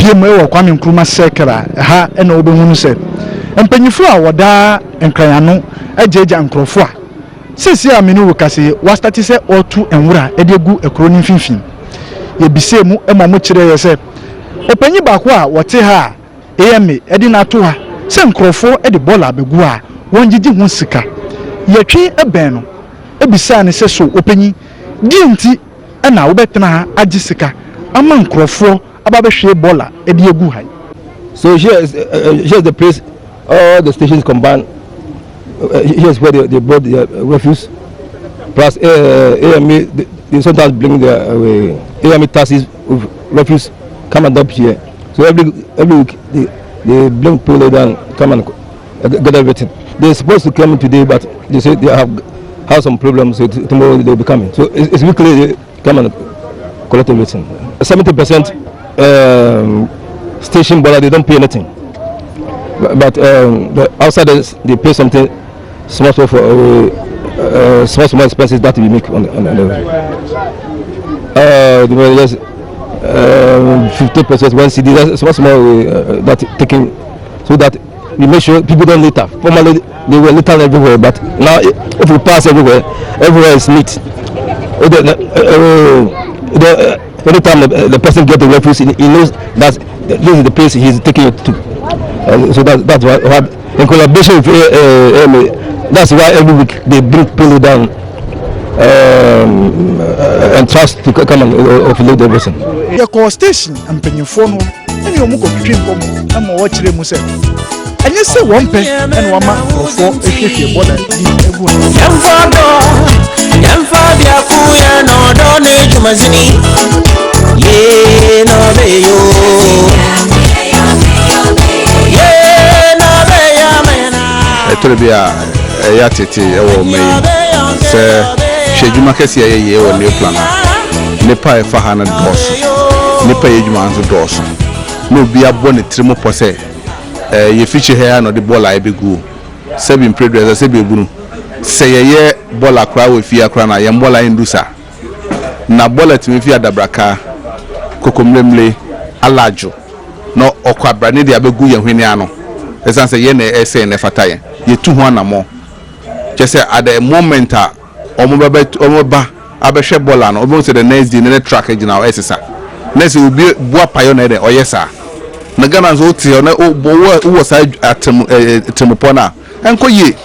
PM we Kwame Nkrumah sekra ha na obehunu se empanyifo a woda enkrayano ajeja nkrofo a sisi amini wo kase wa start se otu enwura e de gu ekro ni finfin ye bise mu e ma mo kire ye se opanyi baako a wote ha eme e di na to ha se nkrofo e de bola begu a wonjiji ho sika ye twi eben no e bisa ne se so opanyi di nti e na wo betena ha agi sika ama nkrofo ababehwe bola e de egu ha. So here's the place all the stations combined. Here's where they brought the refuse. Plus AME, they sometimes bring the AME taxis with refuse come and dump here. So every week they bring people down, come and get everything. They're supposed to come today, but they say they have some problems, so tomorrow they'll be coming. So it's weekly they come and collect everything. 70% station boiler, they don't pay anything. But the outsiders, they pay something small for small expenses that we make on the 50% 1 CD, that's small that taking, so that we make sure people don't litter. Formerly they were litter everywhere, but now if we pass everywhere is neat. Every time the person gets the refuse, he knows that this is the place he's taking it to. So that's what in collaboration with AME, that's why every week they bring people down and trust to come and offload everything. Your call station and penny phone and your muko between them and watch them say. And you say 1 pen and 1 man for 4 if you want Etolebia ya tete ewo me se hwedwuma kese ye wo ne plan nipa e fa ha na dos nipa ye dwuma nso dos no bi abo ne trimo pose ye fiche he no de bola e begu sebi impredre sebi ebunu se ye bola kra we fi akra na ye bola indusa na bola timi fi adabraka kokomlemle alajo no okwabra ne de abegu ye hwene ano esan se ye na ese ne fataye ye tu ho anamo chese at the moment a omoba abehwe bola no obo se the next day ne track agina esesa next will be bua payo na de oyesa na Ghana zo ti na wo sa atemupo na enko ye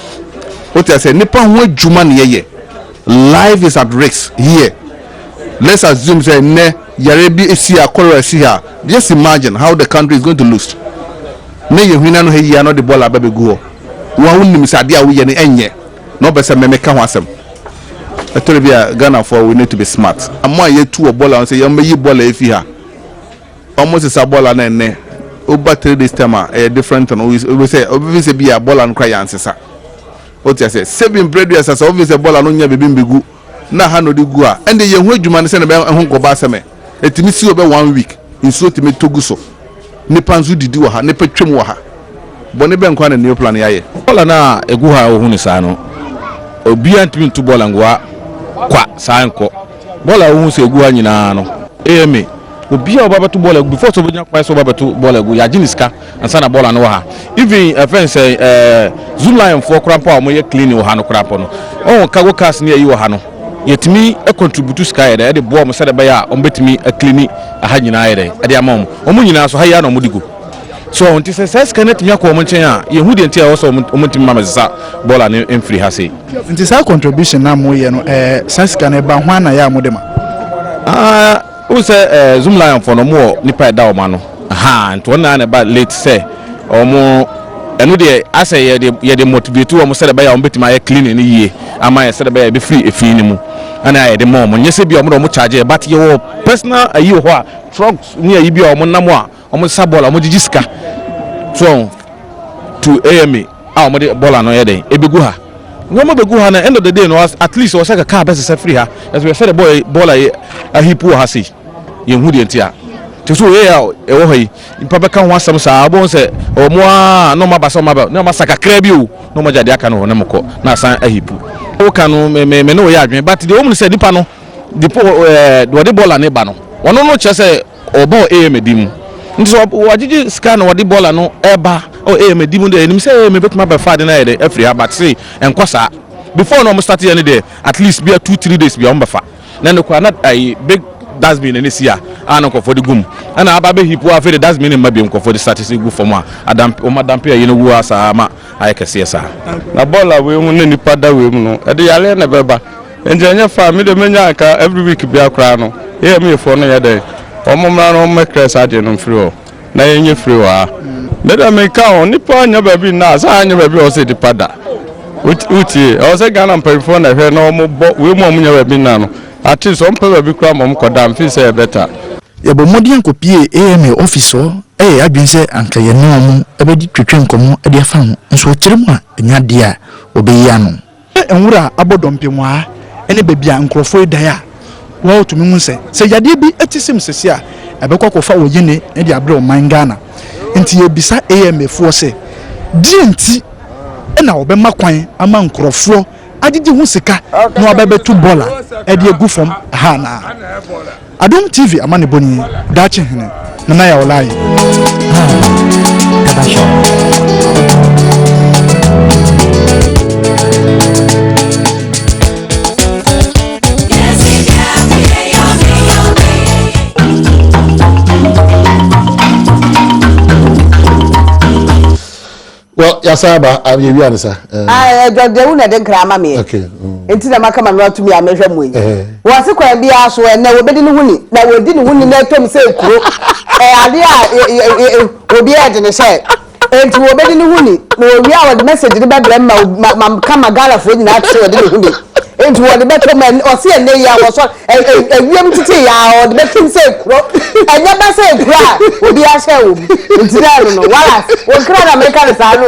o ti say nipa ho adwuma ne ye life is at risk here. Let's assume say ne yare bi esi akoro esi ha, just imagine how the country is going to lose. Ne ye hwina no he ya no de bola babegu ho wa wunnim sade a wo ye ne enye no be se memeka ho asem. Etolebia Ghana for we need to be smart. Amma ye tu bola on say ye meyi bola efi ha almost is a bola na ne over 3 days time a different and we say obviously be a bola no cry answer. What you say 7 bread as obviously bola no nya bebi mbegu na ha no de gu a and ye hu adwuma ne se na be ho go ba seme etimi si obe 1 week inso timi togu so nipa nzu didi wo ha nipa twem wo ha bone be nkwa na new plan yaye bola na egu ha wo hu ni sa no obi antimi ntu bola ngwa kwa sa nko bola wo hu se egu ha nyina no eme obi a obabeto bola before so benya kwa so obabeto bola gu ya jiniska ansa na bola no ha even friends Zoo Lion for krampa o ye clean wo ha no krampa no o kago cast ne yi wo ha no yetimi e contribute sky de bo mo sede be ya o betimi a clean aha nyina ye de de amom o mu nyina so ha ya no mudigo so onti se sky net mi akọ mo nchen a ye hu de nti a wo so o mutimi mameza bola ne emfree ha sei nti sa contribution na mo ye no sky ne ba ho na ya mo de ma who say Zoom Lion for no more nipa da o ma no aha nto na na ba late say o mo enu de ase ye de motivate o mo say ba ya o betima ye clean ni yie ama ye say ba ya be free efi ni mu ana ye de mo nyese bi o mo charge but ye wo personal ayi ho a trucks ni ayi bi o mo nam a o mo sabola o mo jijiska so to AME a o mo de bola no ye de ebegu ha no mo begu ha na end of the day no at least o say ka car best free ha as we say the bola a hipu ha sei ye hu de ntia to so ye e wo hoyi impa be ka ho asem sa abon se o mo a no ma ba so ma ba no ma saka kra bi o no mo jade aka no ne mko na san ahipu o ka no me no ye adwen but the woman say nipa no the de bola ne ba no wono no che say obo AME dim nti wagigi scan wadi bola no eba o me mu de nim say me betuma be fa de na ye every but say enkosa before no start any day at least be 2-3 days be on be fa na no kwa na big dustbin any sia an ko for the gum ana aba be hipo afi the dustbin ma be ko for the statistics go for ma adam o madam pe ye no wu asa ma ay kese sa na bola we mu na nipa da we mu no e de yale na beba enjanya fa me de menya ka every week bia kra no ye me fo no ye de omomra no mekre sa de no free o na ye nye free wa me de me ka o nipa anya ba bi na sa anya ba bi o se di pada uti o se Ghana mpefo na hwe na o mo bo we mu nya ba bi na no at least on pe bi kra mom koda am fi say better ya bo modian kopie AMA officer adwen se anka ye no mu ebedi twetwe nkomo e de fa ho nso kiremu a nya de a obeyi ano enwura abodompemu a ene bebia nkrofo dan a wo tumi hu se yade bi etisim sese a ebekọ kofa wo yene e de abre o man Ghana nti ye bisa AMA fo se di nti na obema kwan ama nkrofo agigi hu sika no abebetu bola e de egu fom ha na Adom TV amane boni dachi hene na ya olai kabasho well yasaba abiye anisa de una de krama me okay enti na maka ma no atumi amehwe mu yi wo se kwa bia so na wo bedi ni huni na wo di ni huni na tom se kuro ade a obi ede ne se enti wo bedi ni huni na wo wi a wo de message de bedre ma kama gala fo nyina ate wo de ni huni enti wo de beto ma o se ne ya wo so ewiem titi ya o de beto se kuro enya ba se kuro a obi a hye wo enti na no wala wo kra na America le sa no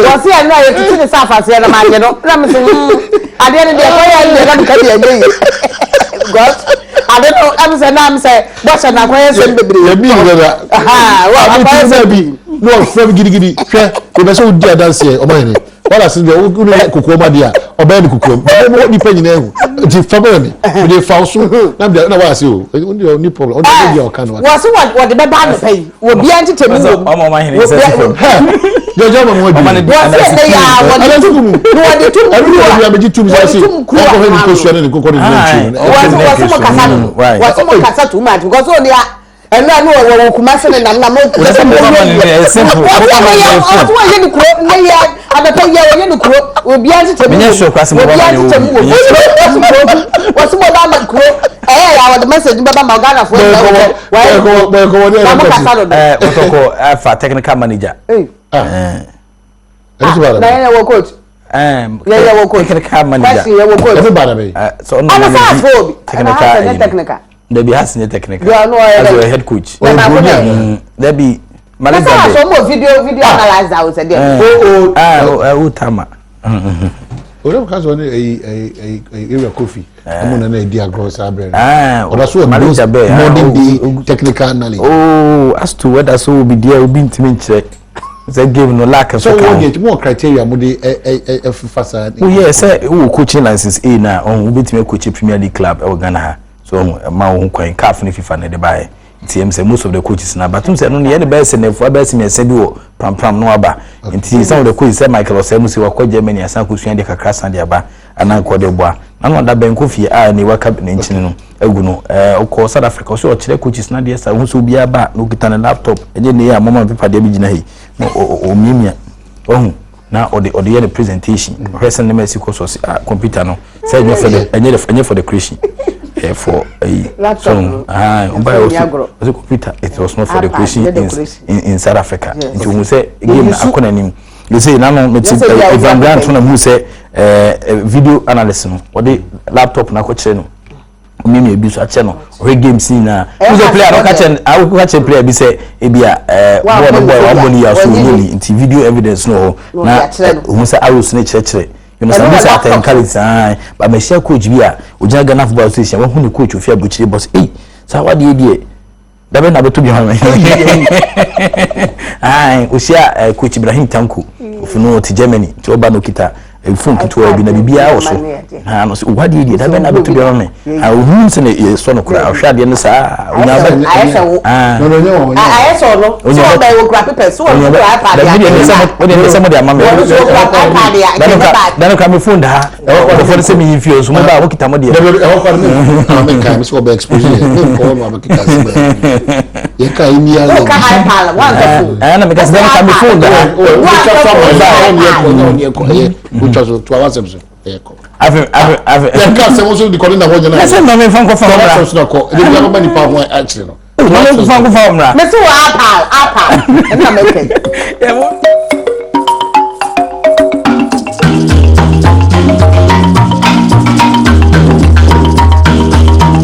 wasi anu aye titi ni safa se na ma ye no na me se ade ne de ko ya ne na ka de ye god ade no am se na am se bo se na ko ye se bebre ya bi brother wa ba se bi no from gidi hwe ko be so di adanse o ma ne wala sin be o kunu kokko ma dia o ba ni kokko mo ni pa nyina hu ti fa ba ni o de fa so na wala se o ni problem o de dia o kan wa wasi what de be ba no pay wo bia ntete mu wo o ma hine se fo jojo mo mo di wasi de ya wo de tum no wo de tum ku ya beji tum sa se ko ho ni ko so ni kokko ni wasi mo kasa no wasi mo kasa too much because o ni elu anu wo kuma se na mo se mo ma ni simple o wo ye ni kuro ne ya abata ye wo ye ni kuro obi an tete me sure kwase mo ba ni wo mo ba ma kuro ya wo the message baba ma Ghana fo otoko fa technical manager na ya wo coach ya wo coach technical manager ya wo coach everybody be so no technical there be has technical you know as a head coach there be manager so mo video analyze out there utama Oram ka so ni area coffee amuna na dia gross abre oda so manager be modern day technical knowledge as to whether so will be there will be intimate check say game no lack so what get more criteria mo dey fasa yes say we coaching license A na on we betime coach Premier League club e Ghana ha so ma wo kwan CAF ne FIFA ne de bae TM say most of the coaches na batum say no ne the best ne for best me say bi wo pram no aba nti some of the coaches say Michael Osemu say wakọ Germany asan ko suan de kakra san de aba anan ko de boa na no da ben ko fie a ne waka ne nchini no agu no ko South Africa so kire coaches na de sa hu so bia ba no kita na laptop enye ne ya mama paper de bi gina hi o mimia ohun na ode ye the presentation person ne Mexico so computer no say enye for the creation for a laptop so computer it was not for the creation in South Africa it will say game akona nim you say na no Ivan Grant na mu say video analyst no ode laptop na ko kire no mimi ebi so ache no we game scene na who's a player no catch a player bi say ebia boy boni ya so ni into video evidence no na who say arrows na kire you know some say technically but me share coach bi a oja Ghana Football Association won hu coach ofia buchire boss sa wa de da be na beto bi ha o share coach Ibrahim Tanko of no to Germany to oba no kita phone kitwa bi na bibia wo so ha no so wade die da be na beto bi ma me a ohun se ne ye so no kura ahwa de ne saa onya ba no no no I saw no so by wo kura pepe so wo kura pa dia de se mo de amame dan ka me phone da o for se me fio so mo ba wo kita mo de e wo kwa ne me ka me so be expose ne ko no abekita se ye ka imi ya wo ka iPad one phone na me ka se dan ka me phone da which was to our service. I've the car se also the calling the one na se no me fan ko fa mra so ko the government ni pa one actually no no me fan ko fa mra me so apa na me ke